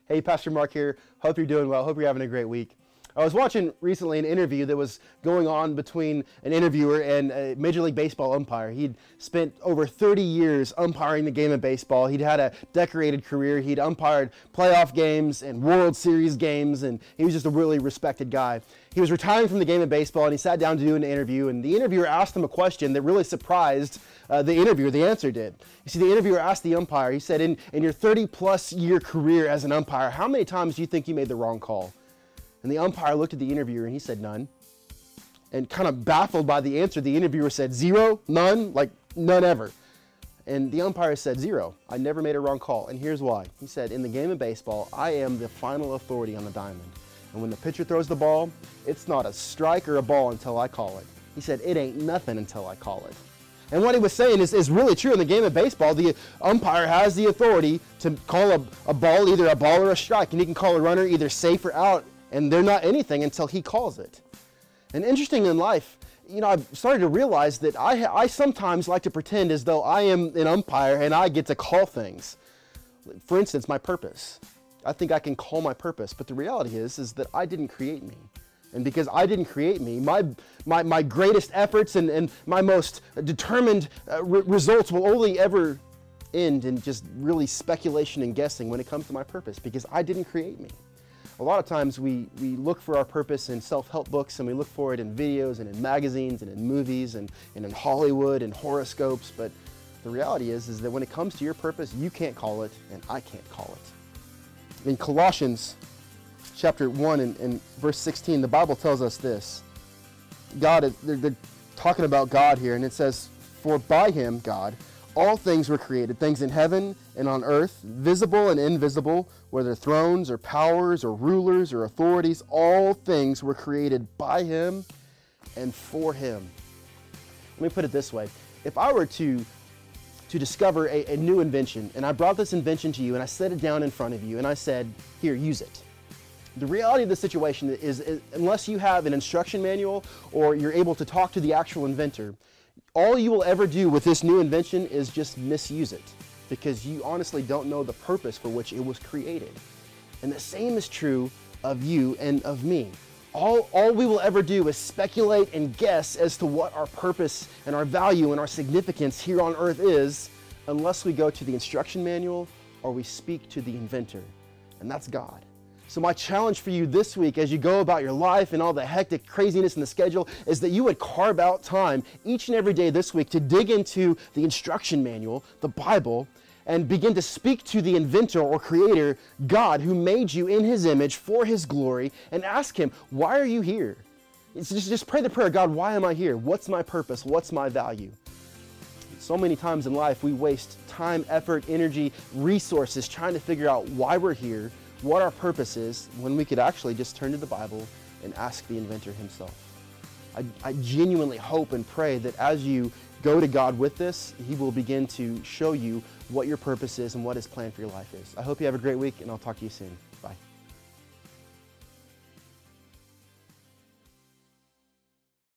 Hey, Pastor Mark here. Hope you're doing well. Hope you're having a great week. I was watching recently an interview that was going on between an interviewer and a Major League Baseball umpire. He'd spent over 30 years umpiring the game of baseball. He'd had a decorated career. He'd umpired playoff games and World Series games, and he was just a really respected guy. He was retiring from the game of baseball, and he sat down to do an interview, and the interviewer asked him a question that really surprised the interviewer. The answer did. You see, the interviewer asked the umpire, he said, in your 30-plus year career as an umpire, how many times do you think you made the wrong call? And the umpire looked at the interviewer and he said, none. And kind of baffled by the answer, the interviewer said, zero? None? Like, none ever. And the umpire said, zero. I never made a wrong call. And here's why. He said, in the game of baseball, I am the final authority on the diamond. And when the pitcher throws the ball, it's not a strike or a ball until I call it. He said, it ain't nothing until I call it. And what he was saying is really true. In the game of baseball, the umpire has the authority to call a ball, either a ball or a strike. And he can call a runner either safe or out. And they're not anything until he calls it. And interesting in life, you know, I've started to realize that I sometimes like to pretend as though I am an umpire and I get to call things. For instance, my purpose. I think I can call my purpose, but the reality is that I didn't create me. And because I didn't create me, my greatest efforts and my most determined results will only ever end in just really speculation and guessing when it comes to my purpose, because I didn't create me. A lot of times we look for our purpose in self-help books, and we look for it in videos and in magazines and in movies and in Hollywood and horoscopes, but the reality is that when it comes to your purpose, you can't call it and I can't call it. In Colossians chapter 1 and verse 16, the Bible tells us this. They're talking about God here, and it says, for by him, God, all things were created, things in heaven and on earth, visible and invisible, whether thrones or powers or rulers or authorities, all things were created by him and for him. Let me put it this way. If I were to discover a new invention, and I brought this invention to you and I set it down in front of you and I said, here, use it. The reality of the situation is unless you have an instruction manual or you're able to talk to the actual inventor, all you will ever do with this new invention is just misuse it, because you honestly don't know the purpose for which it was created. And the same is true of you and of me. All we will ever do is speculate and guess as to what our purpose and our value and our significance here on earth is, unless we go to the instruction manual or we speak to the inventor, and that's God. So my challenge for you this week as you go about your life and all the hectic craziness in the schedule is that you would carve out time each and every day this week to dig into the instruction manual, the Bible, and begin to speak to the inventor or creator, God, who made you in his image for his glory, and ask him, why are you here? Just pray the prayer, God, why am I here? What's my purpose? What's my value? So many times in life we waste time, effort, energy, resources trying to figure out why we're here, what our purpose is, when we could actually just turn to the Bible and ask the inventor himself. I genuinely hope and pray that as you go to God with this, he will begin to show you what your purpose is and what his plan for your life is. I hope you have a great week, and I'll talk to you soon.